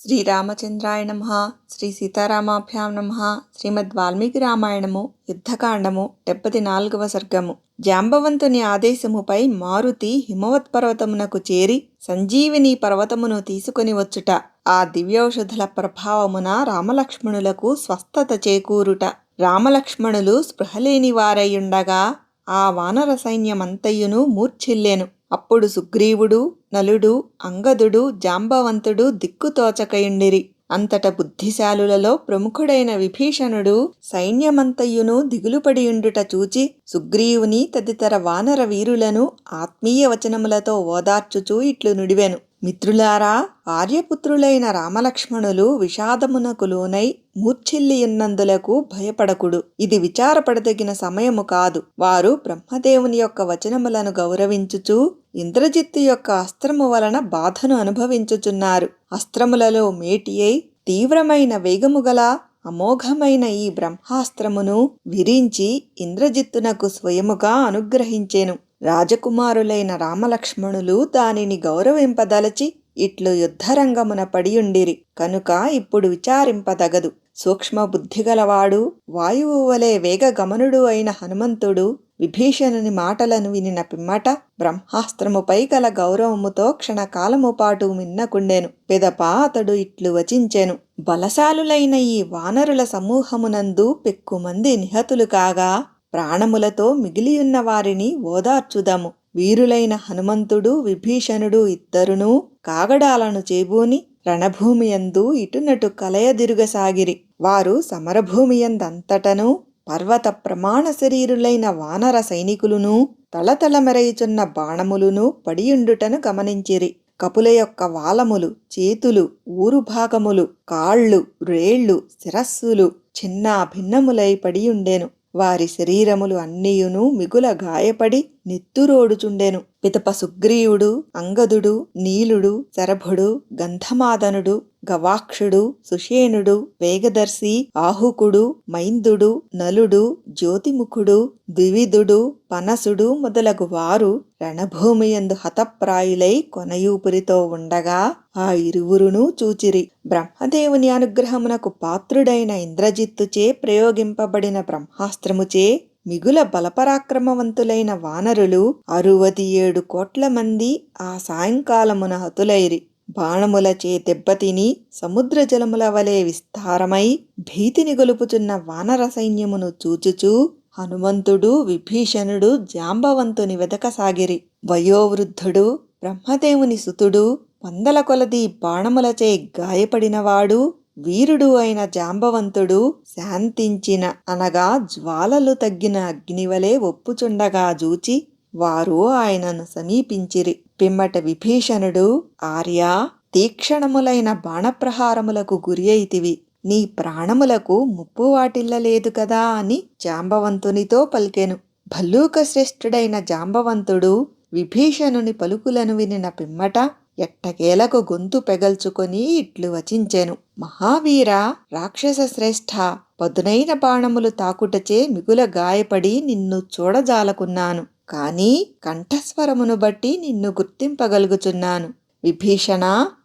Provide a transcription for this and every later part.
శ్రీరామచంద్రాయ నమః. శ్రీ సీతారామాభ్యాం నమః. శ్రీమద్ వాల్మీకి రామాయణము యుద్ధకాండము 74వ సర్గము. జాంబవంతుని ఆదేశముపై మారుతి హిమవత్ పర్వతమునకు చేరి సంజీవిని పర్వతమును తీసుకొని వచ్చుట, ఆ దివ్యౌషధుల ప్రభావమున రామలక్ష్మణులకు స్వస్థత చేకూరుట. రామలక్ష్మణులు స్పృహలేని వారయ్యుండగా ఆ వానర సైన్యమంతయును మూర్ఛిల్లెను. అప్పుడు సుగ్రీవుడు, నలుడు, అంగదుడు, జాంబవంతుడు దిక్కుతోచకయుండిరి. అంతట బుద్ధిశాలులలో ప్రముఖుడైన విభీషణుడు సైన్యమంతయును దిగులుపడియుండుట చూచి సుగ్రీవుని తదితర వానర వీరులను ఆత్మీయ వచనములతో ఓదార్చుచూ ఇట్లు నుడివెను. మిత్రులారా, ఆర్యపుత్రులైన రామలక్ష్మణులు విషాదమునకు లోనై మూర్ఛిల్లియున్నందులకు భయపడకుడు. ఇది విచారపడదగిన సమయము కాదు. వారు బ్రహ్మదేవుని యొక్క వచనములను గౌరవించుచు ఇంద్రజిత్తు యొక్క అస్త్రము వలన బాధను అనుభవించుచున్నారు. అస్త్రములలో మేటి అయి తీవ్రమైన వేగముగల అమోఘమైన ఈ బ్రహ్మాస్త్రమును విరించి ఇంద్రజిత్తునకు స్వయముగా అనుగ్రహించెను. రాజకుమారులైన రామలక్ష్మణులు దానిని గౌరవింపదలచి ఇట్లు యుద్ధరంగమున పడియుండిరి కనుక ఇప్పుడు విచారింపదగదు. సూక్ష్మ బుద్ధిగలవాడు, వాయువు వలె వేగగమనుడు అయిన హనుమంతుడు విభీషణుని మాటలను వినిన పిమ్మట బ్రహ్మాస్త్రముపై గల గౌరవముతో క్షణకాలము పాటు మిన్నకుండెను. పిదప అతడు ఇట్లు వచించెను. బలశాలులైన ఈ వానరుల సమూహమునందు పెక్కుమంది నిహతులు కాగా ప్రాణములతో మిగిలియున్న వారిని ఓదార్చుదము. వీరులైన హనుమంతుడు, విభీషణుడు ఇద్దరునూ కాగడాలను చేబూని రణభూమియందు ఇటునటు కలయదిరుగసాగిరి. వారు సమరభూమియందంతటను పర్వత ప్రమాణ శరీరులైన వానర సైనికులును తళతళ మెరయుచున్న బాణములును పడియుండుటను గమనించిరి. కపుల యొక్క వాలములు, చేతులు, ఊరు భాగములు, కాళ్ళు, రేళ్ళు, శిరస్సులు చిన్న భిన్నములై పడియుండెను. వారి శరీరములు అన్నియును మిగుల గాయపడి నెత్తురోడుచుండెను. పితప సుగ్రీవుడు, అంగదుడు, నీలుడు, శరభుడు, గంధమాదనుడు, గవాక్షుడు, సుషేణుడు, వేగదర్శి, ఆహుకుడు, మైందుడు, నలుడు, జ్యోతిముఖుడు, ద్వివిధుడు, పనసుడు మొదలగు వారు రణభూమియందు హతప్రాయులై కొనయూపురితో ఉండగా ఆ ఇరువురును చూచిరి. బ్రహ్మదేవుని అనుగ్రహమునకు పాత్రుడైన ఇంద్రజిత్తుచే ప్రయోగింపబడిన బ్రహ్మాస్త్రముచే మిగుల బలపరాక్రమవంతులైన వానరులు 67 కోట్ల మంది ఆ సాయంకాలమున హతులైరి. బాణములచే దెబ్బతిని సముద్ర జలముల వలె విస్తారమై భీతిని గొలుపుచున్న వానర సైన్యమును చూచుచూ హనుమంతుడు, విభీషణుడు జాంబవంతుని వెదకసాగిరి. వయోవృద్ధుడు, బ్రహ్మదేవుని సుతుడు, వందల కొలది బాణములచే గాయపడినవాడు, వీరుడు అయిన జాంబవంతుడు శాంతించిన అనగా జ్వాలలు తగ్గిన అగ్నివలే ఒప్పుచుండగా జూచి వారు ఆయనను సమీపించిరి. పిమ్మట విభీషణుడు, ఆర్యా, తీక్షణములైన బాణప్రహారములకు గురి అయితివి. నీ ప్రాణములకు ముప్పు వాటిల్లలేదు కదా అని జాంబవంతునితో పలికెను. భల్లూక శ్రేష్ఠుడైన జాంబవంతుడు విభీషణుని పలుకులను వినిన పిమ్మట ఎట్టకేలకు గొంతు పెగల్చుకొని ఇట్లు వచించెను. మహావీర, రాక్షస శ్రేష్ఠ, పదునైన బాణములు తాకుటచే మిగుల గాయపడి నిన్ను చూడజాలకున్నాను. కాని కంఠస్వరమును బట్టి నిన్ను గుర్తింపగలుగుచున్నాను. విభీషణ,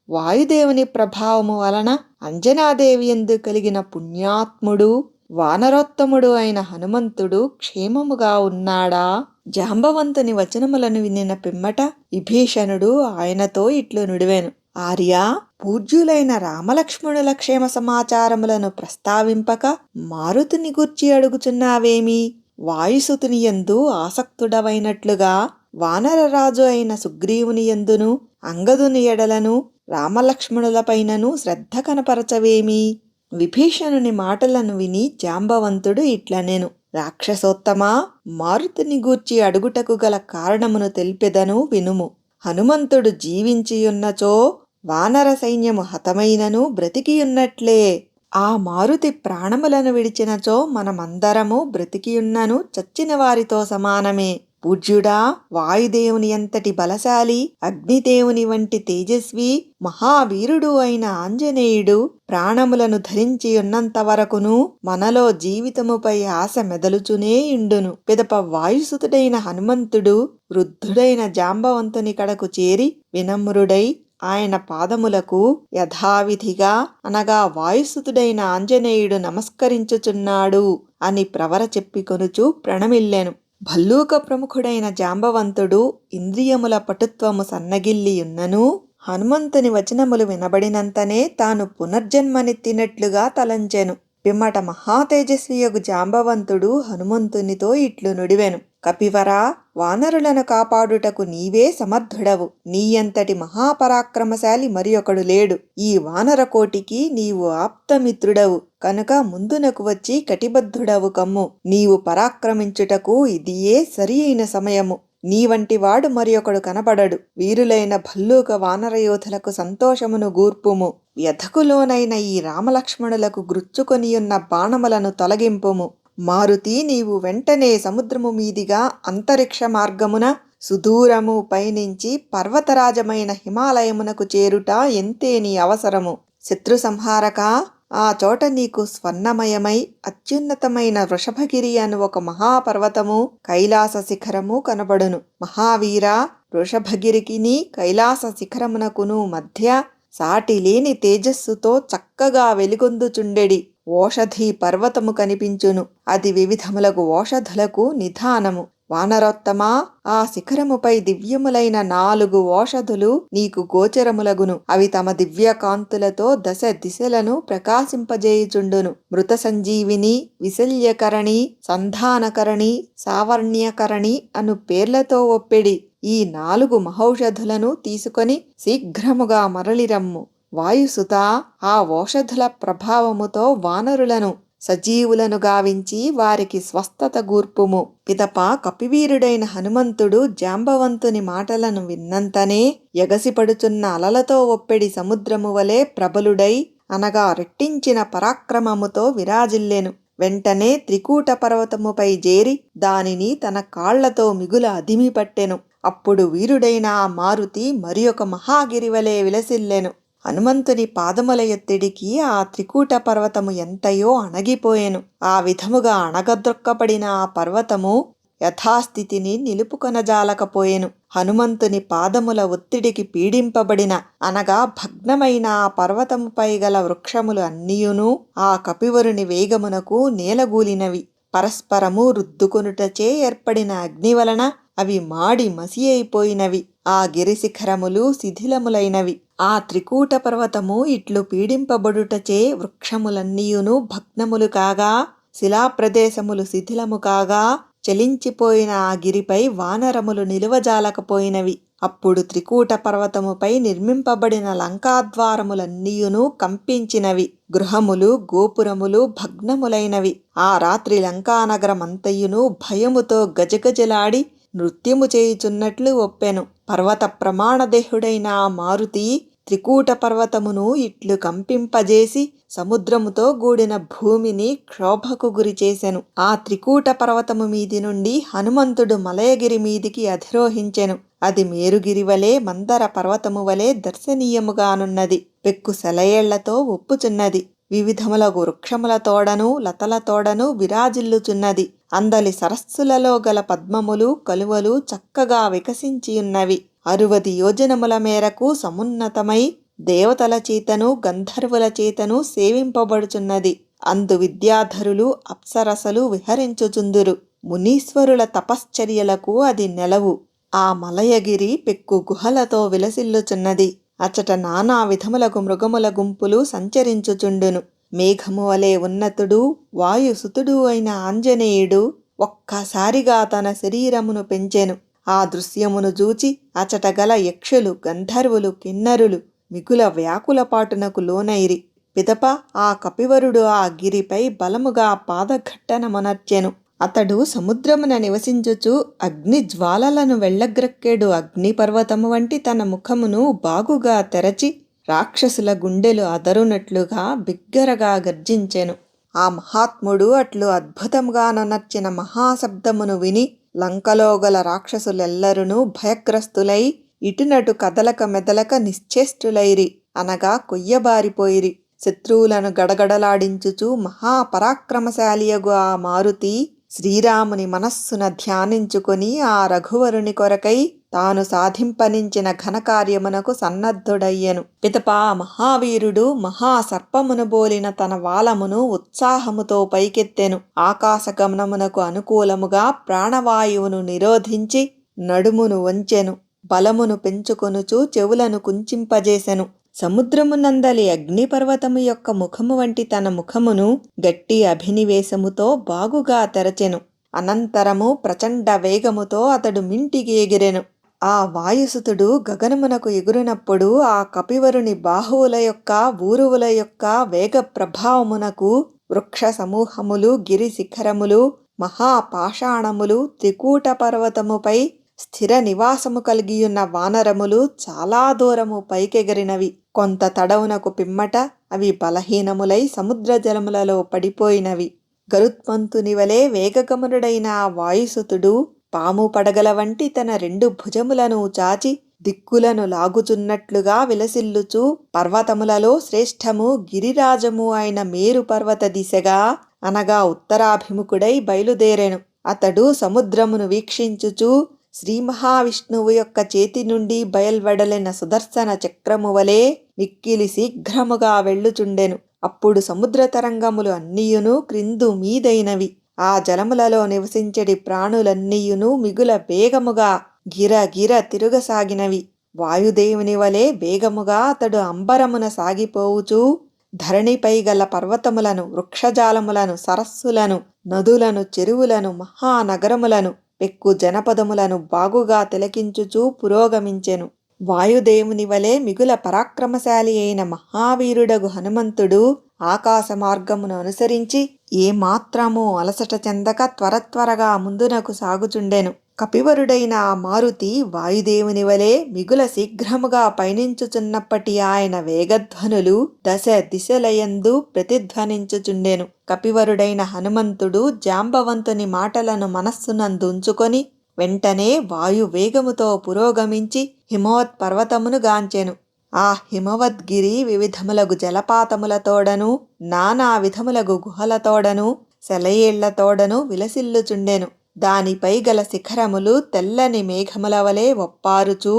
వాయుదేవుని ప్రభావము వలన అంజనాదేవి యందు కలిగిన పుణ్యాత్ముడు, వానరోత్తముడు అయిన హనుమంతుడు క్షేమముగా ఉన్నాడా? జాంబవంతుని వచనములను వినిన పిమ్మట విభీషణుడు ఆయనతో ఇట్లు నుడివెను. ఆర్యా, పూజ్యులైన రామలక్ష్మణుల క్షేమ సమాచారములను ప్రస్తావింపక మారుతిని గూర్చి అడుగుచున్నావేమి? వాయుసుతుని యందు ఆసక్తుడవైనట్లుగా వానరరాజు అయిన సుగ్రీవుని యందును అంగదుని ఎడలను రామలక్ష్మణులపైనను శ్రద్ధ కనపరచవేమి? విభీషణుని మాటలను విని జాంబవంతుడు ఇట్లనెను. రాక్షసోత్తమా, మారుతిని గూర్చి అడుగుటకు గల కారణమును తెలిపెదను వినుము. హనుమంతుడు జీవించియున్నచో వానర సైన్యము హతమైనను బ్రతికియున్నట్లే. ఆ మారుతి ప్రాణములను విడిచినచో మనమందరము బ్రతికియున్నను చచ్చిన వారితో సమానమే. పూజ్యుడా, వాయుదేవుని అంతటి బలశాలి, అగ్నిదేవుని వంటి తేజస్వి, మహావీరుడు అయిన ఆంజనేయుడు ప్రాణములను ధరించి ఉన్నంత వరకును మనలో జీవితముపై ఆశ మెదలుచునేయుండును. పిదప వాయుసుతుడైన హనుమంతుడు వృద్ధుడైన జాంబవంతుని కడకు చేరి వినమ్రుడై ఆయన పాదములకు యథావిధిగా అనగా వాయుసుతుడైన ఆంజనేయుడు నమస్కరించుచున్నాడు అని ప్రవర చెప్పికొనుచు ప్రణమిల్లెను. భల్లూక ప్రముఖుడైన జాంబవంతుడు ఇంద్రియముల పటుత్వము సన్నగిల్లియున్నను హనుమంతుని వచనములు వినబడినంతనే తాను పునర్జన్మనెత్తినట్లుగా తలంచెను. పిమ్మట మహాతేజస్వియగు జాంబవంతుడు హనుమంతునితో ఇట్లు నుడివెను. కపివరా, వానరులను కాపాడుటకు నీవే సమర్థుడవు. నీయంతటి మహాపరాక్రమశాలి మరి ఒకడు లేడు. ఈ వానరకోటికి నీవు ఆప్తమిత్రుడవు కనుక ముందునకు వచ్చి కటిబద్ధుడవు కమ్ము. నీవు పరాక్రమించుటకు ఇదియే సరి అయిన సమయము. నీ వంటి వాడు మరి ఒకడు కనపడడు. వీరులైన భల్లూక వానరయోధులకు సంతోషమును గూర్పుము. వ్యధకులోనైన ఈ రామలక్ష్మణులకు గ్రుచ్చుకొనియున్న బాణములను తొలగింపుము. మారుతి, నీవు వెంటనే సముద్రము మీదిగా అంతరిక్ష మార్గమున సుదూరము పయనించి పర్వతరాజమైన హిమాలయమునకు చేరుట ఎంతే నీ అవసరము. శత్రు సంహారక, ఆ చోట నీకు స్వర్ణమయమై అత్యున్నతమైన వృషభగిరి అను ఒక మహాపర్వతము కైలాస శిఖరము కనబడును. మహావీర, వృషభగిరికిని కైలాస శిఖరమునకును మధ్య సాటిలేని తేజస్సుతో చక్కగా వెలుగొందుచుండెడి ఓషధి పర్వతము కనిపించును. అది వివిధములగు ఓషధులకు నిధానము. వానరోత్తమా, ఆ శిఖరముపై దివ్యములైన 4 ఓషధులు నీకు గోచరములగును. అవి తమ దివ్య కాంతులతో దశ దిశలను ప్రకాశింపజేయుచుండును. మృత సంజీవిని, విశల్యకరణి, సంధానకరణి, సావర్ణ్యకరణి అను పేర్లతో ఒప్పెడి ఈ 4 మహౌషధులను తీసుకొని శీఘ్రముగా మరలిరమ్ము. వాయుసుత, ఆ ఓషధుల ప్రభావముతో వానరులను సజీవులను గావించి వారికి స్వస్థత గూర్పుము. పిదప కపివీరుడైన హనుమంతుడు జాంబవంతుని మాటలను విన్నంతనే ఎగసిపడుచున్న అలలతో ఒప్పెడి సముద్రము వలె ప్రబలుడై అనగా రెట్టించిన పరాక్రమముతో విరాజిల్లెను. వెంటనే త్రికూట పర్వతముపై చేరి దానిని తన కాళ్లతో మిగుల అదిమిపట్టెను. అప్పుడు వీరుడైన ఆ మారుతి మరి ఒక మహాగిరివలే విలసిల్లెను. హనుమంతుని పాదముల ఎత్తిడికి ఆ త్రికూట పర్వతము ఎంతయో అణగిపోయెను. ఆ విధముగా అణగద్రొక్కబడిన ఆ పర్వతము యథాస్థితిని నిలుపుకొనజాలకపోయెను. హనుమంతుని పాదముల ఒత్తిడికి పీడింపబడిన అనగా భగ్నమైన ఆ పర్వతముపై గల వృక్షములు అన్నియును ఆ కపివరుని వేగమునకు నేలగూలినవి. పరస్పరము రుద్దుకొనుటచే ఏర్పడిన అగ్ని వలన అవి మాడి మసి అయిపోయినవి. ఆ గిరిశిఖరములు శిథిలములైనవి. ఆ త్రికూట పర్వతము ఇట్లు పీడింపబడుటచే వృక్షములన్నీయును భగ్నములు కాగా, శిలాప్రదేశములు శిథిలము కాగా, చలించిపోయిన ఆ గిరిపై వానరములు నిలువజాలకపోయినవి. అప్పుడు త్రికూట పర్వతముపై నిర్మింపబడిన లంకాద్వారములన్నీయును కంపించినవి. గృహములు, గోపురములు భగ్నములైనవి. ఆ రాత్రి లంకానగరమంతయును భయముతో గజగజలాడి నృత్యము చేయుచున్నట్లు ఒప్పెను. పర్వత ప్రమాణదేహుడైన ఆ మారుతి త్రికూట పర్వతమును ఇట్లు కంపింపజేసి సముద్రముతో గూడిన భూమిని క్షోభకు గురి చేసెను. ఆ త్రికూట పర్వతము మీది నుండి హనుమంతుడు మలయగిరి మీదికి అధిరోహించెను. అది మేరుగిరి వలె మందర పర్వతము వలె దర్శనీయముగానున్నది. పెక్కు సెలయేళ్లతో ఒప్పుచున్నది. వివిధములగు వృక్షముల తోడను లతల తోడను విరాజిల్లుచున్నది. అందలి సరస్సులలో గల పద్మములు కలువలు చక్కగా వికసించియున్నవి. 60 యోజనముల మేరకు సమున్నతమై దేవతల చేతను గంధర్వుల చేతను సేవింపబడుచున్నది. అందు విద్యాధరులు అప్సరసలు విహరించుచుందురు. మునీశ్వరుల తపశ్చర్యలకు అది నెలవు. ఆ మలయగిరి పెక్కు గుహలతో విలసిల్లుచున్నది. అచట నానా విధములకు మృగముల గుంపులు సంచరించుచుండును. మేఘము వలె ఉన్నతుడు వాయుసుతుడు అయిన ఆంజనేయుడు ఒక్కసారిగా తన శరీరమును పెంచెను. ఆ దృశ్యమును చూచి అచట గల యక్షులు, గంధర్వులు, కిన్నరులు మిగుల వ్యాకులపాటునకు లోనైరి. పిదప ఆ కపివరుడు ఆ గిరిపై బలముగా పాదఘట్టనమొనర్చెను. అతడు సముద్రమున నివసించుచు అగ్ని జ్వాలలను వెళ్ళగ్రక్కెడు అగ్నిపర్వతము వంటి తన ముఖమును బాగుగా తెరచి రాక్షసుల గుండెలు అదరునట్లుగా బిగ్గరగా గర్జించెను. ఆ మహాత్ముడు అట్లు అద్భుతంగా నొనర్చిన మహాశబ్దమును విని లంకలో గల రాక్షసులెల్లరునూ భయగ్రస్తులై ఇటునటు కదలక మెదలక నిశ్చేష్టులైరి అనగా కొయ్యబారిపోయిరి. శత్రువులను గడగడలాడించుచు మహాపరాక్రమశాలియగు ఆ మారుతి శ్రీరాముని మనస్సున ధ్యానించుకొని ఆ రఘువరుని కొరకై తాను సాధింపనించిన ఘనకార్యమునకు సన్నద్ధుడయ్యెను. పిదప మహావీరుడు మహాసర్పమును బోలిన తన వాలమును ఉత్సాహముతో పైకెత్తెను. ఆకాశగమనమునకు అనుకూలముగా ప్రాణవాయువును నిరోధించి నడుమును వంచెను. బలమును పెంచుకొనుచు చెవులను కుంచింపజేసెను. సముద్రమునందలి అగ్నిపర్వతము యొక్క ముఖము వంటి తన ముఖమును గట్టి అభినివేశముతో బాగుగా తెరచెను. అనంతరము ప్రచండ వేగముతో అతడు మింటికి ఎగిరెను. ఆ వాయుసుతుడు గగనమునకు ఎగురునప్పుడు ఆ కపివరుని బాహువుల యొక్క ఊరువుల యొక్క వేగ ప్రభావమునకు వృక్ష సమూహములు, గిరి శిఖరములు, మహాపాషాణములు, త్రికూట పర్వతముపై స్థిర నివాసము కలిగియున్న వానరములు చాలా దూరము పైకెగిరినవి. కొంత తడవునకు పిమ్మట అవి బలహీనములై సముద్ర జలములలో పడిపోయినవి. గరుత్మంతుని వలె వేగగమనుడైన ఆ వాయుసుతుడు పాము పడగల వంటి తన 2 భుజములను చాచి దిక్కులను లాగుచున్నట్లుగా విలసిల్లుచు పర్వతములలో శ్రేష్టము గిరిరాజము అయిన మేరు పర్వత దిశగా అనగా ఉత్తరాభిముఖుడై బయలుదేరెను. అతడు సముద్రమును వీక్షించుచు శ్రీ మహావిష్ణువు యొక్క చేతి నుండి బయల్వెడలిన సుదర్శన చక్రము వలె మిక్కిలి శీఘ్రముగా వెళ్ళుచుండెను. అప్పుడు సముద్ర తరంగములు అన్నియును క్రిందు మీదైనవి. ఆ జలములలో నివసించడి ప్రాణులన్నీయును మిగుల వేగముగా గిరగిర తిరుగసాగినవి. వాయుదేవుని వలె వేగముగా అతడు అంబరమున సాగిపోవుచూ ధరణిపై గల పర్వతములను, వృక్షజాలములను, సరస్సులను, నదులను, చెరువులను, మహానగరములను, పెక్కు జనపదములను బాగుగా తిలకించుచూ పురోగమించెను. వాయుదేవుని వలె మిగుల పరాక్రమశాలి అయిన మహావీరుడగు హనుమంతుడు ఆకాశ మార్గమును అనుసరించి ఏమాత్రమూ అలసట చెందక త్వరత్వరగా ముందునకు సాగుచుండెను. కపివరుడైన ఆ మారుతి వాయుదేవుని వలె మిగుల శీఘ్రముగా పయనించుచున్నప్పటి ఆయన వేగధ్వనులు దశ దిశలయందు ప్రతిధ్వనించుచుండెను. కపివరుడైన హనుమంతుడు జాంబవంతుని మాటలను మనస్సునందు ఉంచుకొని వెంటనే వాయు వేగముతో పురోగమించి హిమవత్ పర్వతమును గాంచెను. ఆ హిమవద్గిరి వివిధములగు జలపాతములతోడను నానా విధములగు గుహలతోడను సెలయేళ్లతోడను విలసిల్లుచుండెను. దానిపై గల శిఖరములు తెల్లని మేఘముల వలె ఒప్పారుచూ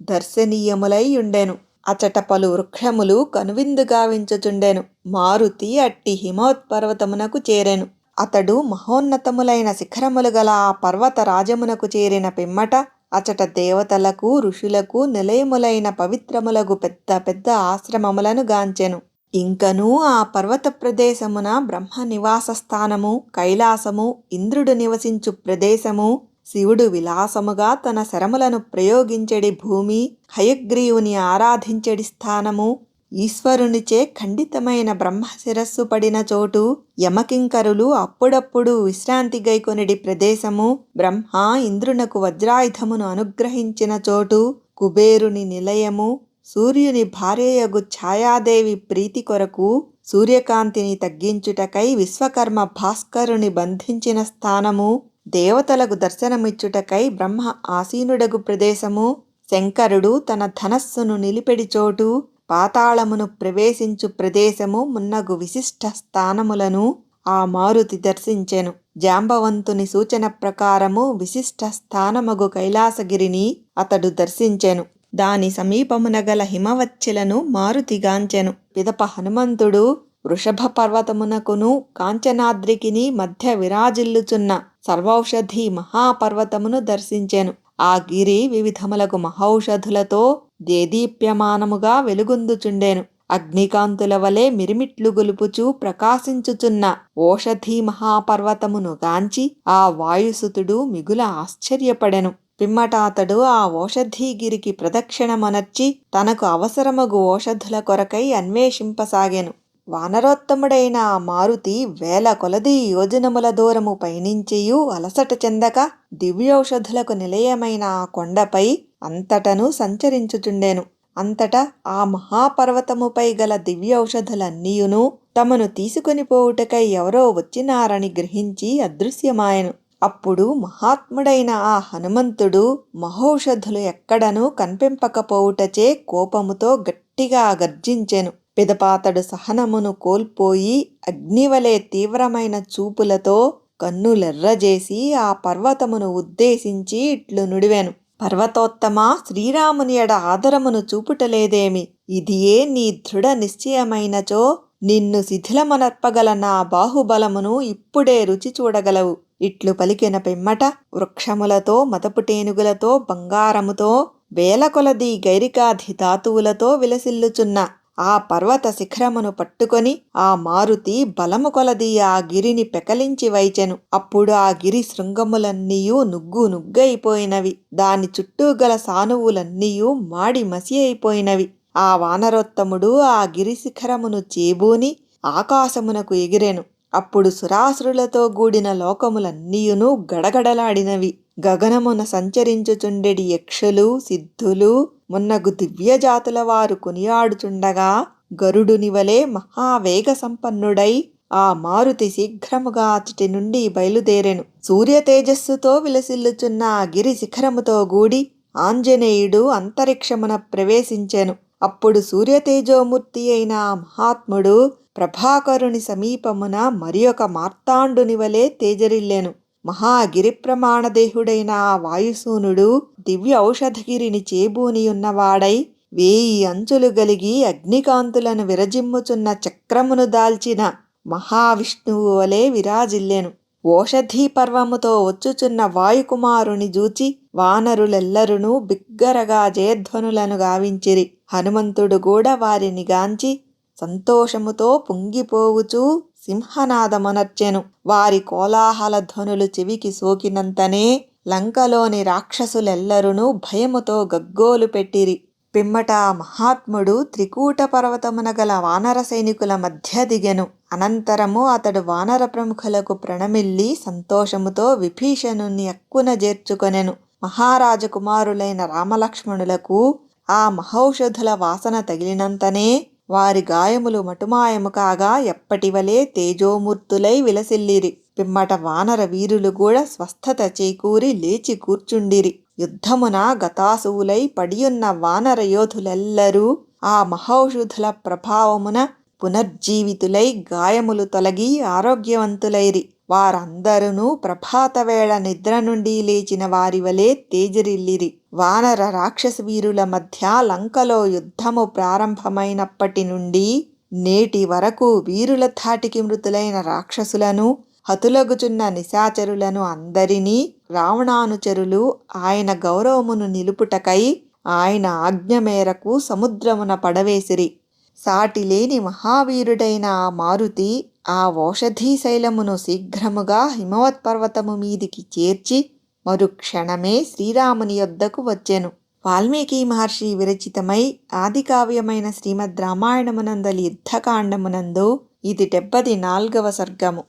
దర్శనీయములై ఉండెను. అచట పలు వృక్షములు కనువిందుగావించుచుండెను. మారుతి అట్టి హిమవత్పర్వతమునకు చేరెను. అతడు మహోన్నతములైన శిఖరములు గల ఆ పర్వత రాజమునకు చేరిన పిమ్మట అచట దేవతలకు, ఋషులకు నిలయములైన పవిత్రములగు పెద్ద పెద్ద ఆశ్రమములను గాంచెను. ఇంకనూ ఆ పర్వత ప్రదేశమున బ్రహ్మ నివాస స్థానము, కైలాసము, ఇంద్రుడు నివసించు ప్రదేశము, శివుడు విలాసముగా తన శరములను ప్రయోగించెడి భూమి, హయగ్రీవుని ఆరాధించెడి స్థానము, ఈశ్వరునిచే ఖండితమైన బ్రహ్మ శిరస్సు పడిన చోటు, యమకింకరులు అప్పుడప్పుడు విశ్రాంతి గైకొనిడి ప్రదేశము, బ్రహ్మ ఇంద్రునకు వజ్రాయుధమును అనుగ్రహించిన చోటు, కుబేరుని నిలయము, సూర్యుని భార్యయగు ఛాయాదేవి ప్రీతి కొరకు సూర్యకాంతిని తగ్గించుటకై విశ్వకర్మ భాస్కరుని బంధించిన స్థానము, దేవతలకు దర్శనమిచ్చుటకై బ్రహ్మ ఆసీనుడగు ప్రదేశము, శంకరుడు తన ధనస్సును నిలిపెడి చోటు, పాతాళమును ప్రవేశించు ప్రదేశము మున్నగు విశిష్ట స్థానములను ఆ మారుతి దర్శించెను. జాంబవంతుని సూచన ప్రకారము విశిష్ట స్థానమగు కైలాసగిరిని అతడు దర్శించెను. దాని సమీపమున గల హిమవచ్చలను మారుతిగాంచెను. పిదప హనుమంతుడు వృషభ పర్వతమునకును కాంచనాద్రికిని మధ్య విరాజిల్లుచున్న సర్వౌషధి మహాపర్వతమును దర్శించెను. ఆ గిరి వివిధములకు మహౌషధులతో దేదీప్యమానముగా వెలుగొందుచుండెను. అగ్నికాంతుల వలె మిరిమిట్లు గొలుపుచూ ప్రకాశించుచున్న ఓషధి మహాపర్వతమును గాంచి ఆ వాయుసుతుడు మిగుల ఆశ్చర్యపడెను. పిమ్మట అతడు ఆ ఓషధీగిరికి ప్రదక్షిణమనర్చి తనకు అవసరమగు ఓషధుల కొరకై అన్వేషింపసాగెను. వానరోత్తముడైన ఆ మారుతి వేల కొలది యోజనముల దూరము పయనించియు అలసట చెందక దివ్యౌషధులకు నిలయమైన ఆ కొండపై అంతటను సంచరించుచుండెను. అంతటా ఆ మహాపర్వతముపై గల దివ్యౌషధులన్నీయును తమను తీసుకొని పోవుటకై ఎవరో వచ్చినారని గ్రహించి అదృశ్యమాయెను. అప్పుడు మహాత్ముడైన ఆ హనుమంతుడు మహౌషధులు ఎక్కడనూ కనిపింపకపోవుటచే కోపముతో గట్టిగా గర్జించెను. పిదపాతడు సహనమును కోల్పోయి అగ్నివలే తీవ్రమైన చూపులతో కన్నులెర్రజేసి ఆ పర్వతమును ఉద్దేశించి ఇట్లు నుడివెను. పర్వతోత్తమ, శ్రీరాముని ఎడ ఆదరమును చూపుటలేదేమి? ఇదియే నీ దృఢ నిశ్చయమైనచో నిన్ను శిథిలమనర్పగల నా బాహుబలమును ఇప్పుడే రుచి చూడగలవు. ఇట్లు పలికిన పిమ్మట వృక్షములతో, మదపుటేనుగులతో, బంగారముతో, వేల కొలది గైరికాధి ధాతువులతో విలసిల్లుచున్న ఆ పర్వత శిఖరమును పట్టుకొని ఆ మారుతి బలము కొలది ఆ గిరిని పెకలించి వైచెను. అప్పుడు ఆ గిరి శృంగములన్నీయూ నుగ్గు నుగ్గైపోయినవి. దాని చుట్టూ గల సానువులన్నీయూ మాడి మసి అయిపోయినవి. ఆ వానరోత్తముడు ఆ గిరి శిఖరమును చేబూని ఆకాశమునకు ఎగిరెను. అప్పుడు సురాసురులతో గూడిన లోకములన్నీయును గడగడలాడినవి. గగనమున సంచరించుచుండెడి యక్షులు, సిద్ధులు మున్నగు దివ్యజాతుల వారు కొనియాడుచుండగా గరుడునివలే మహావేగ సంపన్నుడై ఆ మారుతి శీఘ్రముగా అచటి నుండి బయలుదేరెను. సూర్య తేజస్సుతో విలసిల్లుచున్న ఆ గిరి శిఖరముతో గూడి ఆంజనేయుడు అంతరిక్షమున ప్రవేశించెను. అప్పుడు సూర్యతేజోమూర్తి అయిన ఆ మహాత్ముడు ప్రభాకరుని సమీపమున మరియొక మార్తాండుని వలె తేజరిల్లెను. మహాగిరి ప్రమాణదేహుడైన ఆ వాయుసూనుడు దివ్య ఔషధగిరిని చేబూనియున్నవాడై 1000 అంచులు గలిగి అగ్నికాంతులను విరజిమ్ముచున్న చక్రమును దాల్చిన మహావిష్ణువు వలె విరాజిల్లెను. ఓషధీ పర్వముతో వచ్చుచున్న వాయుకుమారుని జూచి వానరులెల్లరునూ బిగ్గరగా జయధ్వనులను గావించిరి. హనుమంతుడు కూడా వారిని గాంచి సంతోషముతో పొంగిపోవుచూ సింహనాదమనర్చెను. వారి కోలాహల ధ్వనులు చెవికి సోకినంతనే లంకలోని రాక్షసులెల్లరునూ భయముతో గగ్గోలు పెట్టిరి. పిమ్మట మహాత్ముడు త్రికూట పర్వతమున గల వానర సైనికుల మధ్య దిగెను. అనంతరము అతడు వానర ప్రముఖులకు ప్రణమిల్లి సంతోషముతో విభీషణుని అక్కున చేర్చుకొనెను. మహారాజకుమారులైన రామలక్ష్మణులకు ఆ మహౌషధుల వాసన తగిలినంతనే వారి గాయములు మటుమాయము కాగా ఎప్పటివలే తేజోమూర్తులై విలసిల్లిరి. పిమ్మట వానర వీరులు కూడా స్వస్థత చేకూరి లేచి కూర్చుండిరి. యుద్ధమున గతాసువులై పడియున్న వానర యోధులెల్లరూ ఆ మహౌషధుల ప్రభావమున పునర్జీవితులై గాయములు తొలగి ఆరోగ్యవంతులైరి. వారందరూ ప్రభాతవేళ నిద్ర నుండి లేచిన వారి వలె తేజరిల్లిరి. వానర రాక్షస వీరుల మధ్య లంకలో యుద్ధము ప్రారంభమైనప్పటి నుండి నేటి వరకు వీరుల ధాటికి మృతులైన రాక్షసులను, హతులగుచున్న నిశాచరులను అందరినీ రావణానుచరులు ఆయన గౌరవమును నిలుపుటకై ఆయన ఆజ్ఞ మేరకు సముద్రమున పడవేసిరి. సాటిలేని మహావీరుడైన ఆ మారుతి ఆ ఓషధీ శైలమును శీఘ్రముగా హిమవత్పర్వతము మీదికి చేర్చి మరుక్షణమే శ్రీరాముని యొద్దకు వచ్చెను. వాల్మీకి మహర్షి విరచితమై ఆదికావ్యమైన శ్రీమద్ రామాయణమునందలి యుద్ధకాండమునందు ఇది 74వ సర్గము.